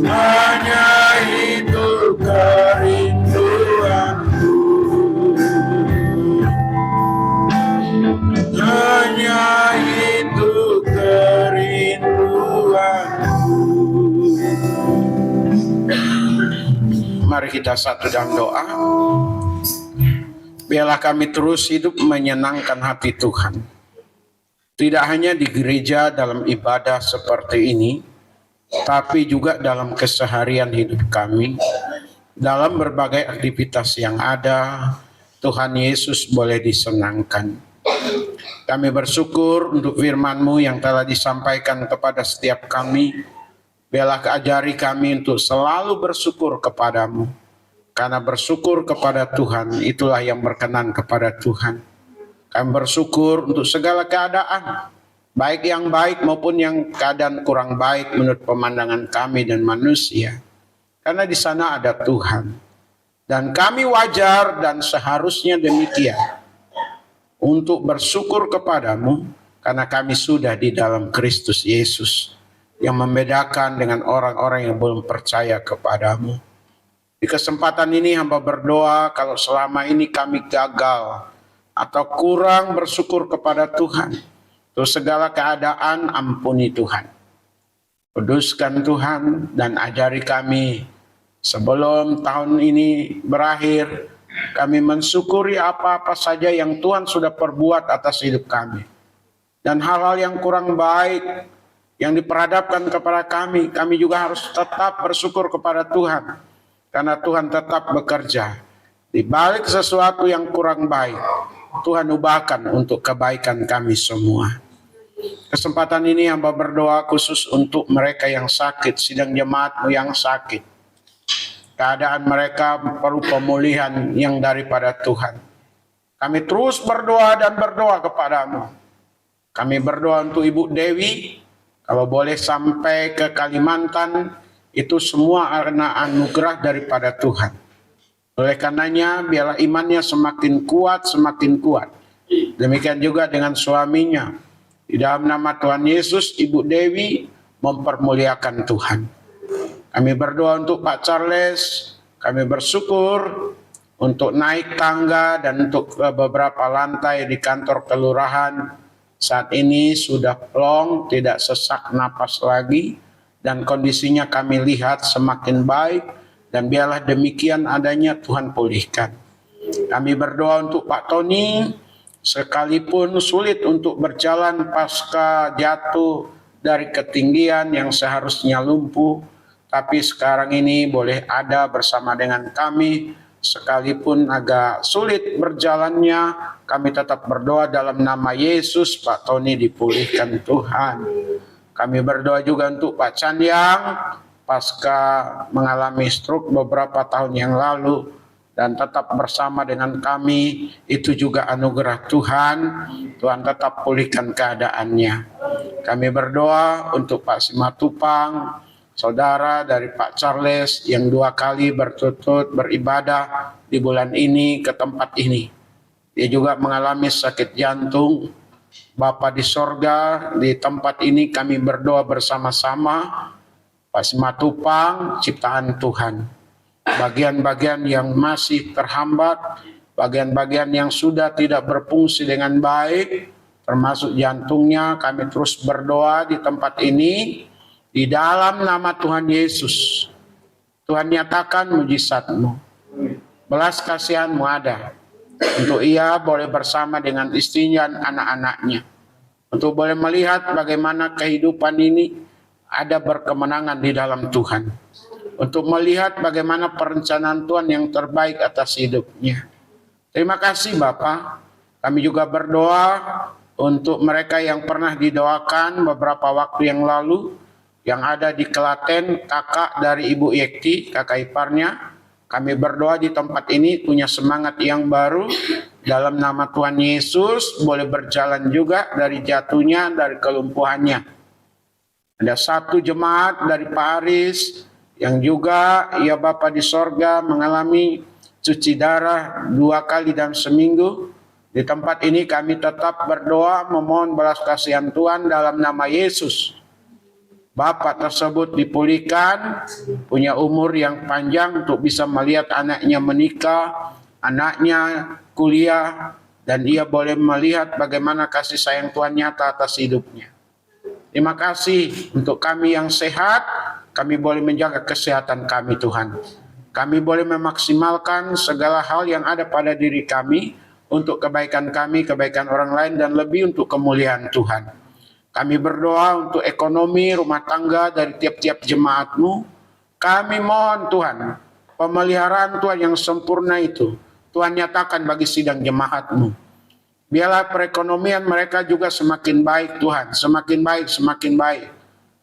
Hanya itu kerinduanku. Hanya itu kerinduanku. Mari kita satu dalam doa. Biarlah kami terus hidup menyenangkan hati Tuhan. Tidak hanya di gereja dalam ibadah seperti ini, tapi juga dalam keseharian hidup kami, dalam berbagai aktivitas yang ada, Tuhan Yesus boleh disenangkan. Kami bersyukur untuk firman-Mu yang telah disampaikan kepada setiap kami. Biarlah ajari kami untuk selalu bersyukur kepada-Mu. Karena bersyukur kepada Tuhan, itulah yang berkenan kepada Tuhan. Kami bersyukur untuk segala keadaan, baik yang baik maupun yang keadaan kurang baik menurut pemandangan kami dan manusia. Karena di sana ada Tuhan. Dan kami wajar dan seharusnya demikian untuk bersyukur kepada-Mu, karena kami sudah di dalam Kristus Yesus yang membedakan dengan orang-orang yang belum percaya kepada-Mu. Di kesempatan ini hamba berdoa kalau selama ini kami gagal atau kurang bersyukur kepada Tuhan, untuk segala keadaan ampuni Tuhan. Kuduskan Tuhan dan ajari kami sebelum tahun ini berakhir, kami mensyukuri apa-apa saja yang Tuhan sudah perbuat atas hidup kami. Dan hal-hal yang kurang baik yang diperhadapkan kepada kami juga harus tetap bersyukur kepada Tuhan. Karena Tuhan tetap bekerja. Di balik sesuatu yang kurang baik, Tuhan ubahkan untuk kebaikan kami semua. Kesempatan ini hamba berdoa khusus untuk mereka yang sakit, sidang jemaatmu yang sakit. Keadaan mereka perlu pemulihan yang daripada Tuhan. Kami terus berdoa dan berdoa kepadamu. Kami berdoa untuk Ibu Dewi, kalau boleh sampai ke Kalimantan, itu semua karena anugerah daripada Tuhan. Oleh karenanya, biarlah imannya semakin kuat, semakin kuat. Demikian juga dengan suaminya. Di dalam nama Tuhan Yesus, Ibu Dewi mempermuliakan Tuhan. Kami berdoa untuk Pak Charles, kami bersyukur untuk naik tangga dan untuk beberapa lantai di kantor kelurahan. Saat ini sudah plong, tidak sesak napas lagi, dan kondisinya kami lihat semakin baik, dan biarlah demikian adanya Tuhan pulihkan. Kami berdoa untuk Pak Tony, sekalipun sulit untuk berjalan pasca jatuh dari ketinggian yang seharusnya lumpuh, tapi sekarang ini boleh ada bersama dengan kami, sekalipun agak sulit berjalannya, kami tetap berdoa dalam nama Yesus, Pak Tony dipulihkan Tuhan. Kami berdoa juga untuk Pak Canyang, pasca mengalami stroke beberapa tahun yang lalu, dan tetap bersama dengan kami, itu juga anugerah Tuhan, Tuhan tetap pulihkan keadaannya. Kami berdoa untuk Pak Simatupang, saudara dari Pak Charles yang 2 kali berturut-turut beribadah di bulan ini ke tempat ini. Dia juga mengalami sakit jantung. Bapa di sorga, di tempat ini kami berdoa bersama-sama. Pak Simatupang, ciptaan Tuhan. Bagian-bagian yang masih terhambat, bagian-bagian yang sudah tidak berfungsi dengan baik, termasuk jantungnya, kami terus berdoa di tempat ini. Di dalam nama Tuhan Yesus, Tuhan nyatakan mujizat-Mu. Belas kasihan-Mu ada. Untuk ia boleh bersama dengan istrinya dan anak-anaknya. Untuk boleh melihat bagaimana kehidupan ini ada berkemenangan di dalam Tuhan. Untuk melihat bagaimana perencanaan Tuhan yang terbaik atas hidupnya. Terima kasih Bapak. Kami juga berdoa untuk mereka yang pernah didoakan beberapa waktu yang lalu, yang ada di Klaten, kakak dari Ibu Yekti, kakak iparnya. Kami berdoa di tempat ini punya semangat yang baru. Dalam nama Tuhan Yesus boleh berjalan juga dari jatuhnya, dari kelumpuhannya. Ada satu jemaat dari Pak Aris yang juga ya Bapa di sorga mengalami cuci darah 2 kali dalam seminggu. Di tempat ini kami tetap berdoa memohon belas kasihan Tuhan dalam nama Yesus. Bapak tersebut dipulihkan, punya umur yang panjang untuk bisa melihat anaknya menikah, anaknya kuliah, dan ia boleh melihat bagaimana kasih sayang Tuhan nyata atas hidupnya. Terima kasih untuk kami yang sehat, kami boleh menjaga kesehatan kami Tuhan. Kami boleh memaksimalkan segala hal yang ada pada diri kami untuk kebaikan kami, kebaikan orang lain, dan lebih untuk kemuliaan Tuhan. Kami berdoa untuk ekonomi rumah tangga dari tiap-tiap jemaat-Mu. Kami mohon Tuhan, pemeliharaan Tuhan yang sempurna itu, Tuhan nyatakan bagi sidang jemaat-Mu. Biarlah perekonomian mereka juga semakin baik Tuhan, semakin baik, semakin baik.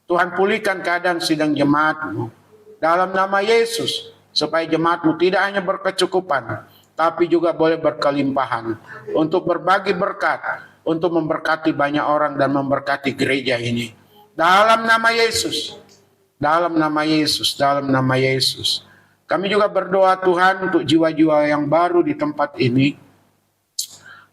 Tuhan pulihkan keadaan sidang jemaat-Mu. Dalam nama Yesus, supaya jemaat-Mu tidak hanya berkecukupan, tapi juga boleh berkelimpahan untuk berbagi berkat, untuk memberkati banyak orang dan memberkati gereja ini. Dalam nama Yesus, dalam nama Yesus, dalam nama Yesus. Kami juga berdoa Tuhan untuk jiwa-jiwa yang baru di tempat ini.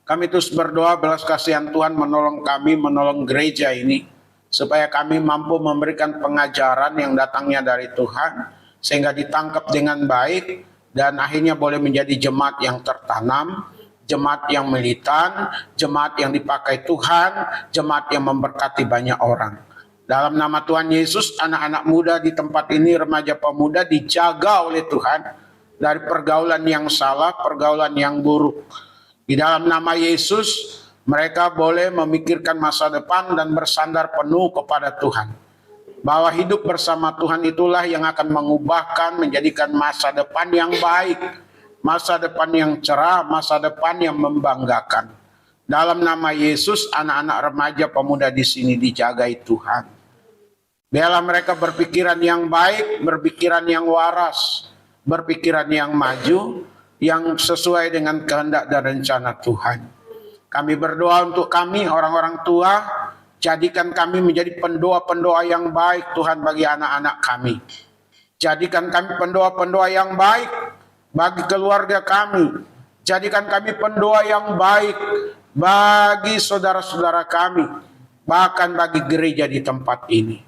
Kami terus berdoa belas kasihan Tuhan menolong kami, menolong gereja ini. Supaya kami mampu memberikan pengajaran yang datangnya dari Tuhan. Sehingga ditangkap dengan baik dan akhirnya boleh menjadi jemaat yang tertanam, jemaat yang militan, jemaat yang dipakai Tuhan, jemaat yang memberkati banyak orang. Dalam nama Tuhan Yesus, anak-anak muda di tempat ini, remaja pemuda dijaga oleh Tuhan dari pergaulan yang salah, pergaulan yang buruk. Di dalam nama Yesus, mereka boleh memikirkan masa depan dan bersandar penuh kepada Tuhan. Bahwa hidup bersama Tuhan itulah yang akan mengubahkan, menjadikan masa depan yang baik. masa depan yang cerah, masa depan yang membanggakan. Dalam nama Yesus, anak-anak remaja pemuda di sini dijagai Tuhan. Biarlah mereka berpikiran yang baik, berpikiran yang waras, berpikiran yang maju, yang sesuai dengan kehendak dan rencana Tuhan. Kami berdoa untuk kami, orang-orang tua, jadikan kami menjadi pendoa-pendoa yang baik Tuhan bagi anak-anak kami. Jadikan kami pendoa-pendoa yang baik bagi keluarga kami. Jadikan kami pendoa yang baik bagi saudara-saudara kami, bahkan bagi gereja di tempat ini.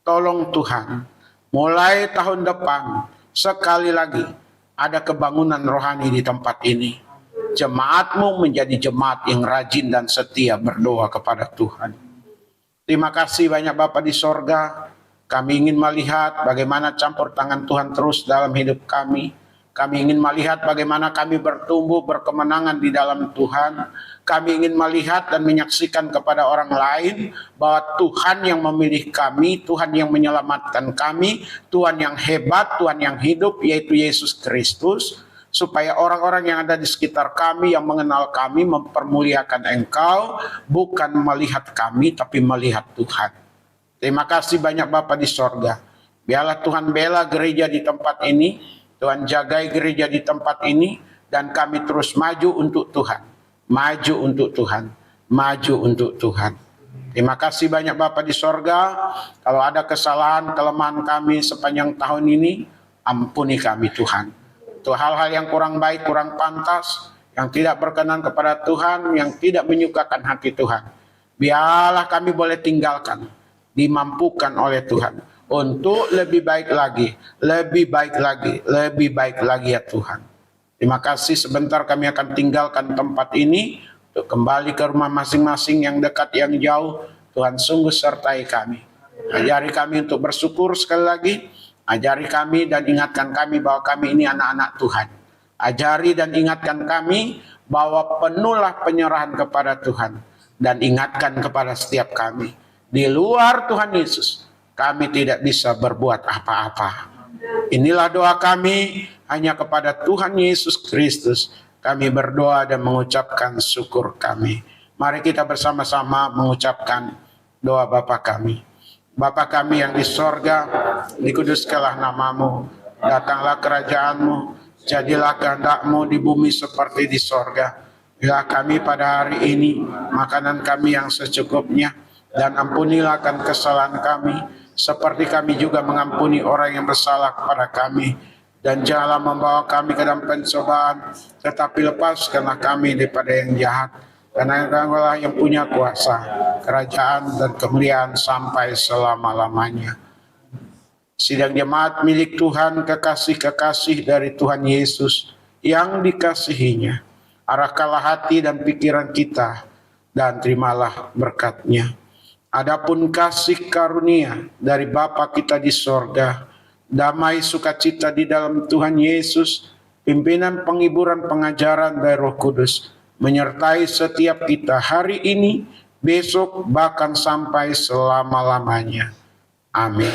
Tolong Tuhan, mulai tahun depan, sekali lagi ada kebangunan rohani di tempat ini. Jemaat-Mu menjadi jemaat yang rajin dan setia berdoa kepada Tuhan. Terima kasih banyak Bapa di sorga. Kami ingin melihat bagaimana campur tangan Tuhan terus dalam hidup kami. Kami ingin melihat bagaimana kami bertumbuh berkemenangan di dalam Tuhan. Kami ingin melihat dan menyaksikan kepada orang lain bahwa Tuhan yang memilih kami, Tuhan yang menyelamatkan kami, Tuhan yang hebat, Tuhan yang hidup, yaitu Yesus Kristus. Supaya orang-orang yang ada di sekitar kami, yang mengenal kami, mempermuliakan Engkau, bukan melihat kami, tapi melihat Tuhan. Terima kasih banyak Bapa di sorga. Biarlah Tuhan bela gereja di tempat ini, Tuhan jagai gereja di tempat ini, dan kami terus maju untuk Tuhan. Maju untuk Tuhan. Maju untuk Tuhan. Terima kasih banyak Bapa di sorga. Kalau ada kesalahan, kelemahan kami sepanjang tahun ini, ampuni kami Tuhan. Untuk hal-hal yang kurang baik, kurang pantas, yang tidak berkenan kepada Tuhan, yang tidak menyukakan hati Tuhan, biarlah kami boleh tinggalkan, dimampukan oleh Tuhan untuk lebih baik lagi, lebih baik lagi, lebih baik lagi ya Tuhan. Terima kasih, sebentar kami akan tinggalkan tempat ini untuk kembali ke rumah masing-masing, yang dekat, yang jauh. Tuhan sungguh sertai kami. Ajari kami untuk bersyukur sekali lagi. Ajari kami dan ingatkan kami bahwa kami ini anak-anak Tuhan. Ajari dan ingatkan kami bahwa penuhlah penyerahan kepada Tuhan. Dan ingatkan kepada setiap kami, di luar Tuhan Yesus, kami tidak bisa berbuat apa-apa. Inilah doa kami, hanya kepada Tuhan Yesus Kristus kami berdoa dan mengucapkan syukur kami. Mari kita bersama-sama mengucapkan doa Bapa kami. Bapa kami yang di sorga, dikuduskanlah namamu, datanglah kerajaanmu, jadilah kehendak-Mu di bumi seperti di sorga. Bila kami pada hari ini makanan kami yang secukupnya, dan ampunilah akan kesalahan kami, seperti kami juga mengampuni orang yang bersalah kepada kami. Dan janganlah membawa kami ke dalam pencobaan, tetapi lepaskanlah kami daripada yang jahat. Karena Engkau-Lah yang punya kuasa, kerajaan dan kemuliaan sampai selama-lamanya. Sidang jemaat milik Tuhan, kekasih-kekasih dari Tuhan Yesus yang dikasihinya, arahkanlah hati dan pikiran kita, dan terimalah berkat-Nya. Adapun kasih karunia dari Bapa kita di sorga, damai sukacita di dalam Tuhan Yesus, pimpinan penghiburan pengajaran dari Roh Kudus, menyertai setiap kita hari ini, besok, bahkan sampai selama-lamanya. Amin.